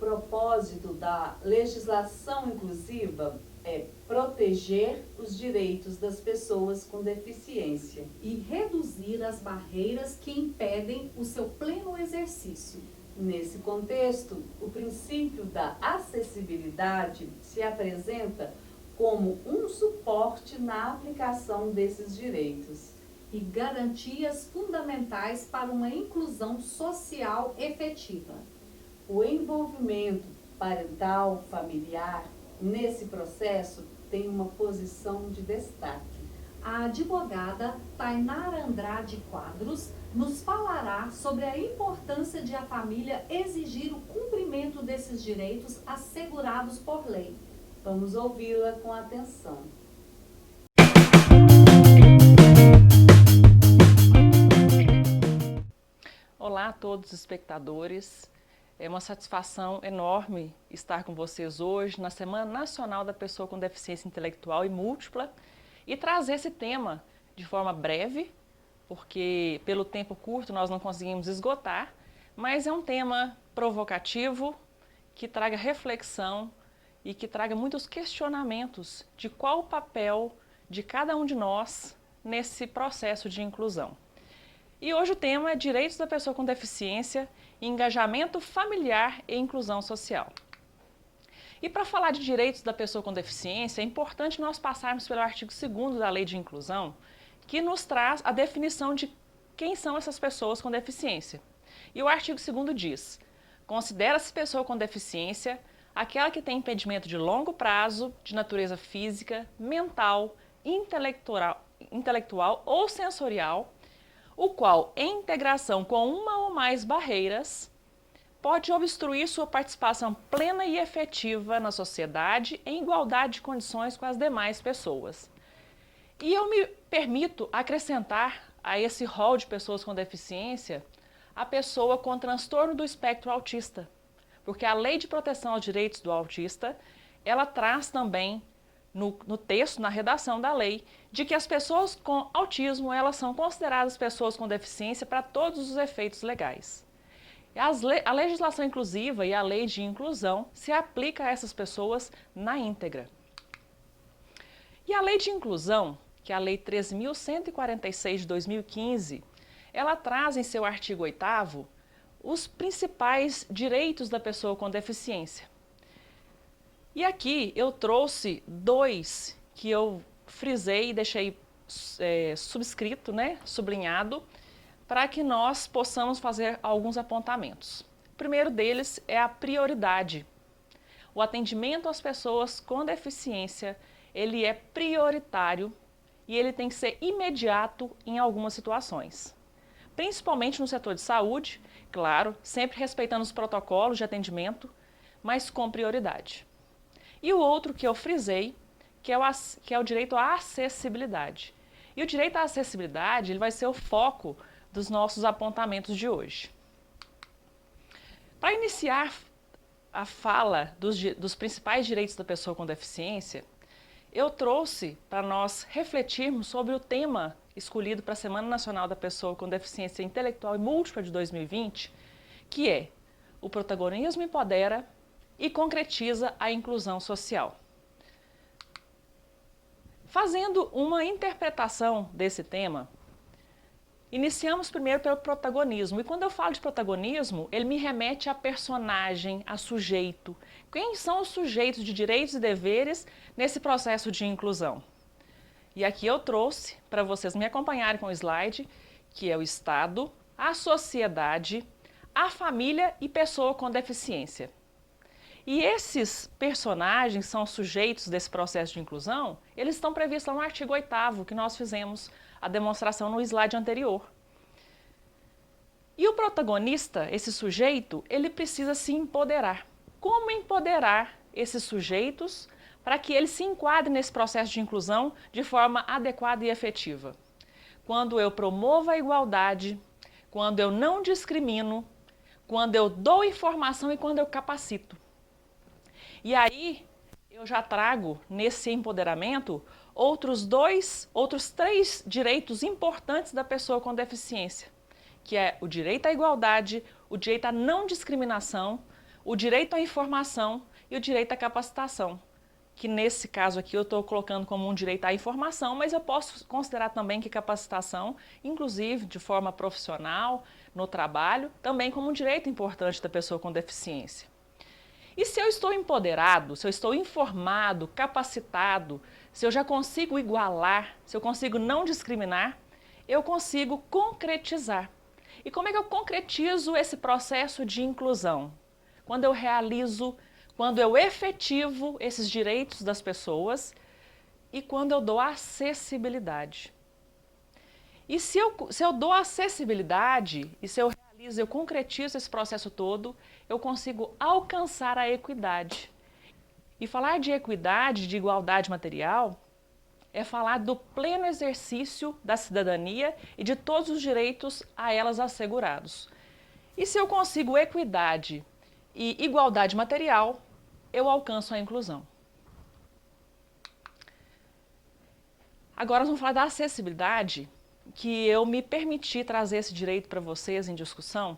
propósito da legislação inclusiva é proteger os direitos das pessoas com deficiência e reduzir as barreiras que impedem o seu pleno exercício. Nesse contexto, o princípio da acessibilidade se apresenta como um suporte na aplicação desses direitos e garantias fundamentais para uma inclusão social efetiva. O envolvimento parental, familiar, nesse processo tem uma posição de destaque. A advogada Tainara Andrade Quadros nos falará sobre a importância de a família exigir o cumprimento desses direitos assegurados por lei. Vamos ouvi-la com atenção. Olá a todos os espectadores. É uma satisfação enorme estar com vocês hoje na Semana Nacional da Pessoa com Deficiência Intelectual e Múltipla e trazer esse tema de forma breve, porque pelo tempo curto nós não conseguimos esgotar, mas é um tema provocativo que traga reflexão e que traga muitos questionamentos de qual o papel de cada um de nós nesse processo de inclusão. E hoje o tema é Direitos da Pessoa com Deficiência, Engajamento Familiar e Inclusão Social. E para falar de direitos da pessoa com deficiência, é importante nós passarmos pelo artigo 2º da Lei de Inclusão, que nos traz a definição de quem são essas pessoas com deficiência. E o artigo 2º diz: considera-se pessoa com deficiência aquela que tem impedimento de longo prazo, de natureza física, mental, intelectual ou sensorial, o qual, em integração com uma ou mais barreiras, pode obstruir sua participação plena e efetiva na sociedade em igualdade de condições com as demais pessoas. E eu me permito acrescentar a esse rol de pessoas com deficiência a pessoa com transtorno do espectro autista, porque a Lei de Proteção aos Direitos do Autista, ela traz também no texto, na redação da lei, de que as pessoas com autismo, elas são consideradas pessoas com deficiência para todos os efeitos legais. A legislação inclusiva e a lei de inclusão se aplica a essas pessoas na íntegra. E a lei de inclusão, que é a Lei 3.146 de 2015, ela traz em seu artigo 8º os principais direitos da pessoa com deficiência. E aqui eu trouxe dois que eu frisei e deixei subscrito, sublinhado, para que nós possamos fazer alguns apontamentos. O primeiro deles é a prioridade. O atendimento às pessoas com deficiência, ele é prioritário e ele tem que ser imediato em algumas situações. Principalmente no setor de saúde, claro, sempre respeitando os protocolos de atendimento, mas com prioridade. E o outro que eu frisei, que é o direito à acessibilidade. E o direito à acessibilidade ele vai ser o foco dos nossos apontamentos de hoje. Para iniciar a fala dos principais direitos da pessoa com deficiência, eu trouxe para nós refletirmos sobre o tema escolhido para a Semana Nacional da Pessoa com Deficiência Intelectual e Múltipla de 2020, que é: o protagonismo empodera e concretiza a inclusão social. Fazendo uma interpretação desse tema, iniciamos primeiro pelo protagonismo. E quando eu falo de protagonismo, ele me remete a personagem, a sujeito. Quem são os sujeitos de direitos e deveres nesse processo de inclusão? E aqui eu trouxe, para vocês me acompanharem com o slide, que é o Estado, a sociedade, a família e pessoa com deficiência. E esses personagens são sujeitos desse processo de inclusão, eles estão previstos lá no artigo 8º, que nós fizemos a demonstração no slide anterior. E o protagonista, esse sujeito, ele precisa se empoderar. Como empoderar esses sujeitos para que eles se enquadrem nesse processo de inclusão de forma adequada e efetiva? Quando eu promovo a igualdade, quando eu não discrimino, quando eu dou informação e quando eu capacito. E aí, eu já trago nesse empoderamento outros 3 direitos importantes da pessoa com deficiência, que é o direito à igualdade, o direito à não discriminação, o direito à informação e o direito à capacitação, que nesse caso aqui eu estou colocando como um direito à informação, mas eu posso considerar também que capacitação, inclusive de forma profissional, no trabalho, também como um direito importante da pessoa com deficiência. E se eu estou empoderado, se eu estou informado, capacitado, se eu já consigo igualar, se eu consigo não discriminar, eu consigo concretizar. E como é que eu concretizo esse processo de inclusão? Quando eu realizo, quando eu efetivo esses direitos das pessoas e quando eu dou acessibilidade. E se eu dou acessibilidade e se eu realizo, eu concretizo esse processo todo, eu consigo alcançar a equidade. E falar de equidade, de igualdade material, é falar do pleno exercício da cidadania e de todos os direitos a elas assegurados. E se eu consigo equidade e igualdade material, eu alcanço a inclusão. Agora nós vamos falar da acessibilidade, que eu me permiti trazer esse direito para vocês em discussão,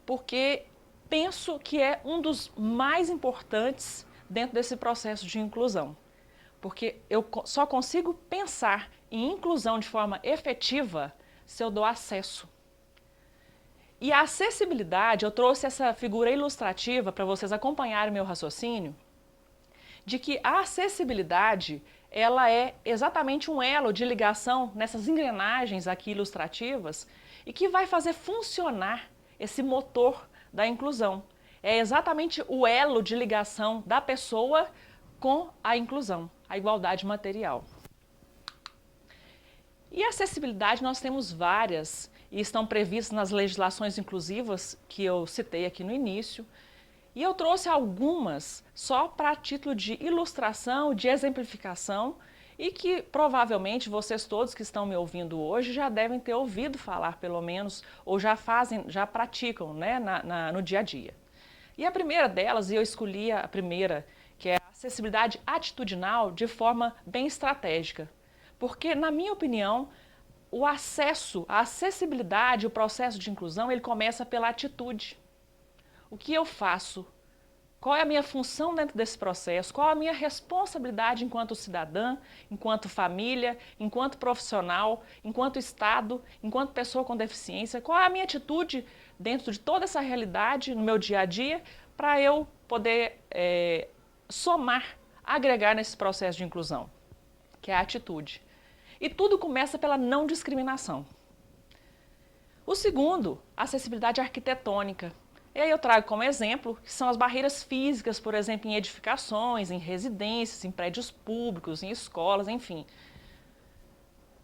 porque penso que é um dos mais importantes dentro desse processo de inclusão. Porque eu só consigo pensar em inclusão de forma efetiva se eu dou acesso. E a acessibilidade, eu trouxe essa figura ilustrativa para vocês acompanharem meu raciocínio, de que a acessibilidade, ela é exatamente um elo de ligação nessas engrenagens aqui ilustrativas e que vai fazer funcionar esse motor da inclusão. É exatamente o elo de ligação da pessoa com a inclusão, a igualdade material. E a acessibilidade nós temos várias e estão previstas nas legislações inclusivas que eu citei aqui no início. E eu trouxe algumas só para título de ilustração, de exemplificação e que provavelmente vocês todos que estão me ouvindo hoje já devem ter ouvido falar pelo menos ou já praticam, né, no dia a dia. E a primeira delas, e eu escolhi a primeira, que é a acessibilidade atitudinal de forma bem estratégica. Porque, na minha opinião, o acesso, a acessibilidade, o processo de inclusão, ele começa pela atitude. O que eu faço? Qual é a minha função dentro desse processo? Qual a minha responsabilidade enquanto cidadã, enquanto família, enquanto profissional, enquanto Estado, enquanto pessoa com deficiência? Qual é a minha atitude dentro de toda essa realidade no meu dia a dia para eu poder somar, agregar nesse processo de inclusão, que é a atitude. E tudo começa pela não discriminação. O segundo, a acessibilidade arquitetônica. E aí eu trago como exemplo que são as barreiras físicas, por exemplo, em edificações, em residências, em prédios públicos, em escolas, enfim.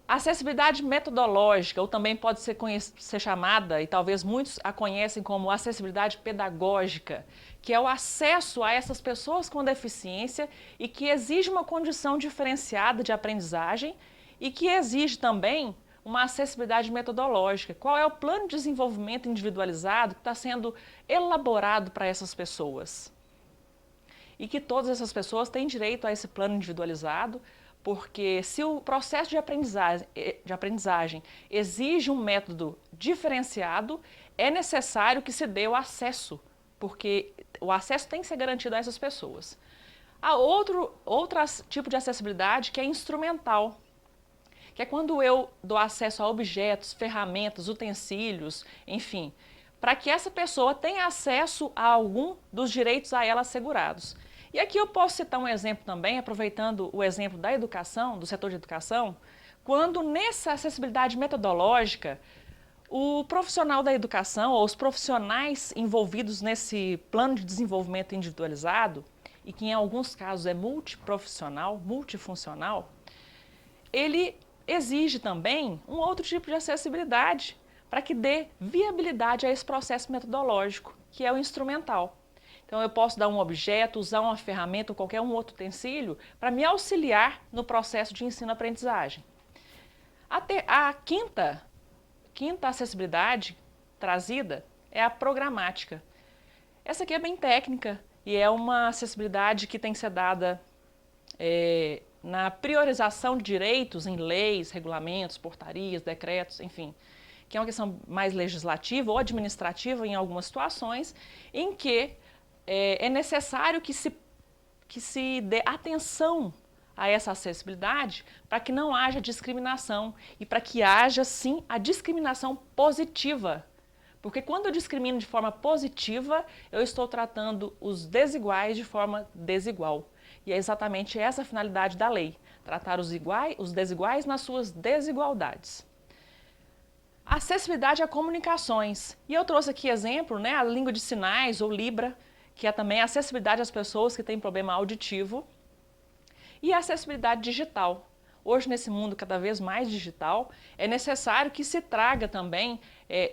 A acessibilidade metodológica, ou também pode ser chamada, e talvez muitos a conhecem como acessibilidade pedagógica, que é o acesso a essas pessoas com deficiência e que exige uma condição diferenciada de aprendizagem e que exige também uma acessibilidade metodológica. Qual é o plano de desenvolvimento individualizado que está sendo elaborado para essas pessoas? E que todas essas pessoas têm direito a esse plano individualizado, porque se o processo de aprendizagem exige um método diferenciado, é necessário que se dê o acesso, porque o acesso tem que ser garantido a essas pessoas. Há outro tipo de acessibilidade que é instrumental, que é quando eu dou acesso a objetos, ferramentas, utensílios, enfim, para que essa pessoa tenha acesso a algum dos direitos a ela assegurados. E aqui eu posso citar um exemplo também, aproveitando o exemplo da educação, do setor de educação, quando nessa acessibilidade metodológica, o profissional da educação, ou os profissionais envolvidos nesse plano de desenvolvimento individualizado, e que em alguns casos é multiprofissional, multifuncional, ele exige também um outro tipo de acessibilidade para que dê viabilidade a esse processo metodológico, que é o instrumental. Então eu posso dar um objeto, usar uma ferramenta ou qualquer outro utensílio para me auxiliar no processo de ensino-aprendizagem. A quinta acessibilidade trazida é a programática. Essa aqui é bem técnica e é uma acessibilidade que tem que ser dada na priorização de direitos em leis, regulamentos, portarias, decretos, enfim, que é uma questão mais legislativa ou administrativa em algumas situações, em que é necessário que se dê atenção a essa acessibilidade para que não haja discriminação e para que haja, sim, a discriminação positiva. Porque quando eu discrimino de forma positiva, eu estou tratando os desiguais de forma desigual. E é exatamente essa a finalidade da lei, tratar os desiguais nas suas desigualdades. Acessibilidade a comunicações. E eu trouxe aqui exemplo, né, a língua de sinais ou Libra, que é também a acessibilidade às pessoas que têm problema auditivo. E a acessibilidade digital. Hoje, nesse mundo cada vez mais digital, é necessário que se traga também,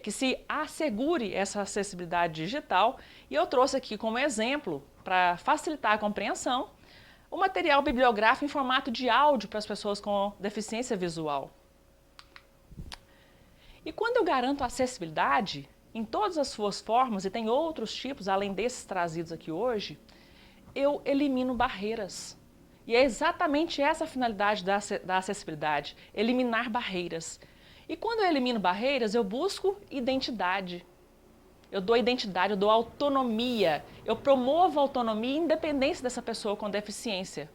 que se assegure essa acessibilidade digital. E eu trouxe aqui como exemplo, para facilitar a compreensão, o material bibliográfico em formato de áudio para as pessoas com deficiência visual. E quando eu garanto a acessibilidade, em todas as suas formas, e tem outros tipos, além desses trazidos aqui hoje, eu elimino barreiras. E é exatamente essa a finalidade da acessibilidade, eliminar barreiras. E quando eu elimino barreiras, eu busco identidade. Eu dou identidade, eu dou autonomia, eu promovo a autonomia e independência dessa pessoa com deficiência.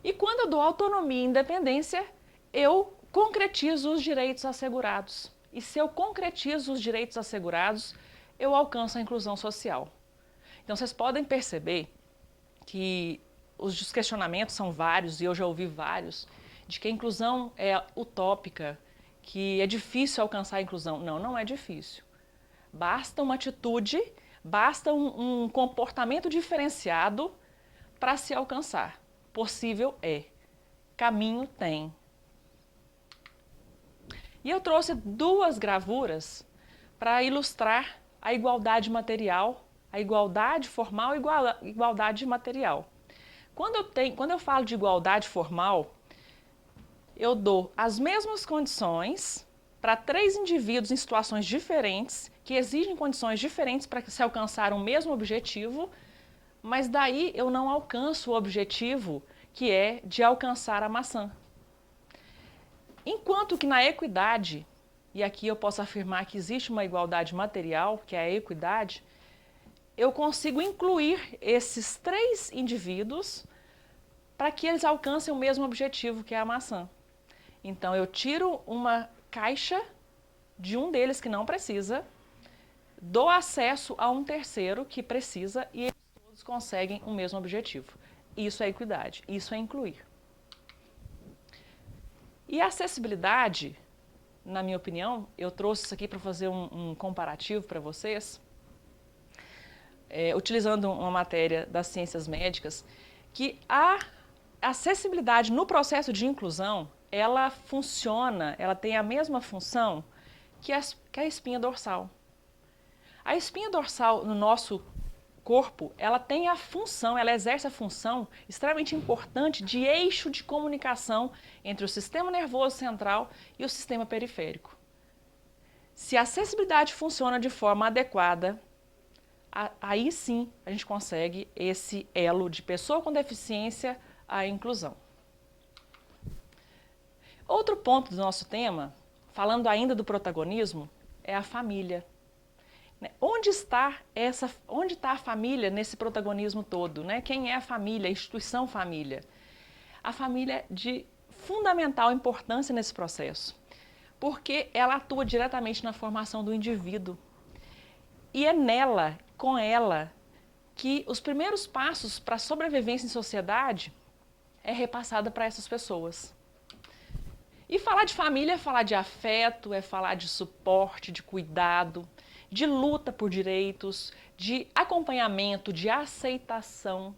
E quando eu dou autonomia e independência, eu concretizo os direitos assegurados. E se eu concretizo os direitos assegurados, eu alcanço a inclusão social. Então vocês podem perceber que os questionamentos são vários, e eu já ouvi vários, de que a inclusão é utópica, que é difícil alcançar a inclusão. Não, não é difícil. Basta uma atitude, basta um comportamento diferenciado para se alcançar. Possível é. Caminho tem. E eu trouxe duas gravuras para ilustrar a igualdade material, a igualdade formal e igualdade material. Quando eu falo de igualdade formal, eu dou as mesmas condições para 3 indivíduos em situações diferentes, que exigem condições diferentes para se alcançar o mesmo objetivo, mas daí eu não alcanço o objetivo que é de alcançar a maçã. Enquanto que na equidade, e aqui eu posso afirmar que existe uma igualdade material, que é a equidade, eu consigo incluir esses 3 indivíduos para que eles alcancem o mesmo objetivo, que é a maçã. Então, eu tiro uma caixa de um deles que não precisa, dou acesso a um terceiro que precisa e eles todos conseguem o mesmo objetivo. Isso é equidade, isso é incluir. E a acessibilidade, na minha opinião, eu trouxe isso aqui para fazer um comparativo para vocês, utilizando uma matéria das ciências médicas, que a acessibilidade no processo de inclusão, ela funciona, ela tem a mesma função que a espinha dorsal. A espinha dorsal no nosso corpo, ela tem a função, ela exerce a função extremamente importante de eixo de comunicação entre o sistema nervoso central e o sistema periférico. Se a acessibilidade funciona de forma adequada, aí sim a gente consegue esse elo de pessoa com deficiência à inclusão. Outro ponto do nosso tema, falando ainda do protagonismo, é a família. Onde está a família nesse protagonismo todo? Né? Quem é a família, a instituição família? A família é de fundamental importância nesse processo, porque ela atua diretamente na formação do indivíduo. E é nela, com ela, que os primeiros passos para a sobrevivência em sociedade é repassada para essas pessoas. E falar de família é falar de afeto, é falar de suporte, de cuidado, de luta por direitos, de acompanhamento, de aceitação,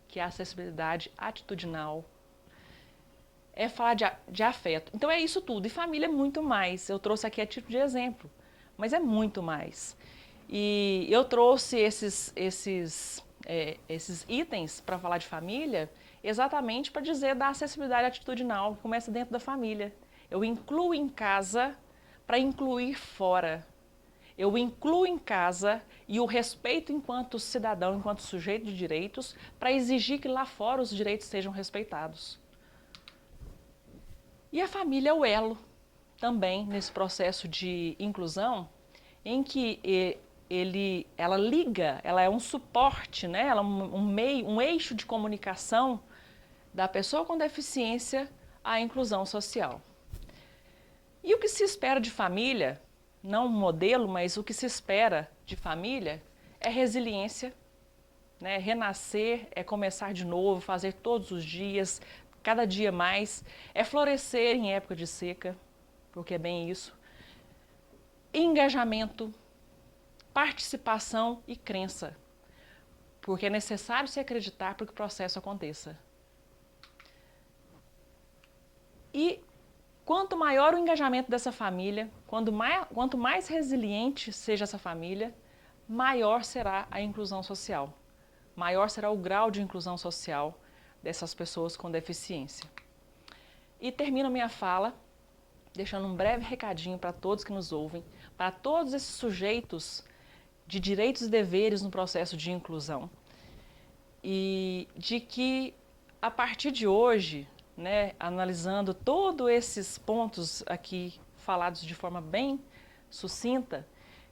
que é a acessibilidade atitudinal. É falar de afeto. Então é isso tudo. E família é muito mais. Eu trouxe aqui a título de exemplo, mas é muito mais. E eu trouxe esses itens para falar de família exatamente para dizer da acessibilidade atitudinal, que começa dentro da família. Eu incluo em casa para incluir fora. Eu incluo em casa e o respeito enquanto cidadão, enquanto sujeito de direitos, para exigir que lá fora os direitos sejam respeitados. E a família é o elo também nesse processo de inclusão, em que ela liga, ela é um suporte, né? Ela é um eixo de comunicação da pessoa com deficiência à inclusão social. E o que se espera de família, não um modelo, mas o que se espera de família é resiliência, né? Renascer, é começar de novo, fazer todos os dias, cada dia mais, é florescer em época de seca, porque é bem isso. Engajamento, participação e crença, porque é necessário se acreditar para que o processo aconteça. E quanto maior o engajamento dessa família, quanto mais resiliente seja essa família, maior será a inclusão social, maior será o grau de inclusão social dessas pessoas com deficiência. E termino minha fala deixando um breve recadinho para todos que nos ouvem, para todos esses sujeitos de direitos e deveres no processo de inclusão, e de que a partir de hoje, né, analisando todos esses pontos aqui falados de forma bem sucinta,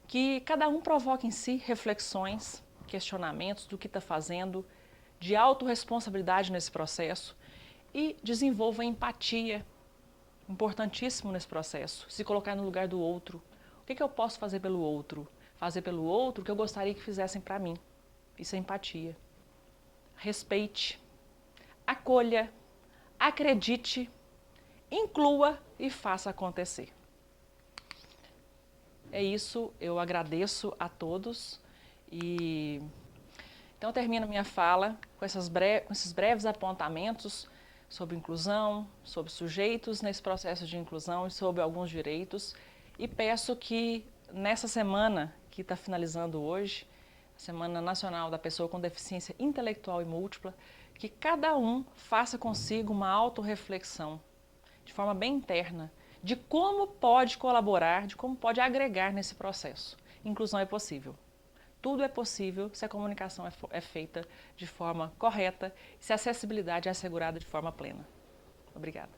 que cada um provoque em si reflexões, questionamentos do que está fazendo, de autorresponsabilidade nesse processo e desenvolva empatia, importantíssimo nesse processo, se colocar no lugar do outro. O que eu posso fazer pelo outro? Fazer pelo outro o que eu gostaria que fizessem para mim. Isso é empatia. Respeite, acolha, acredite, inclua e faça acontecer. É isso, eu agradeço a todos e então eu termino minha fala com esses breves apontamentos sobre inclusão, sobre sujeitos nesse processo de inclusão e sobre alguns direitos, e peço que nessa semana que está finalizando hoje, Semana Nacional da Pessoa com Deficiência Intelectual e Múltipla, que cada um faça consigo uma autorreflexão, de forma bem interna, de como pode colaborar, de como pode agregar nesse processo. Inclusão é possível. Tudo é possível se a comunicação é feita de forma correta e se a acessibilidade é assegurada de forma plena. Obrigada.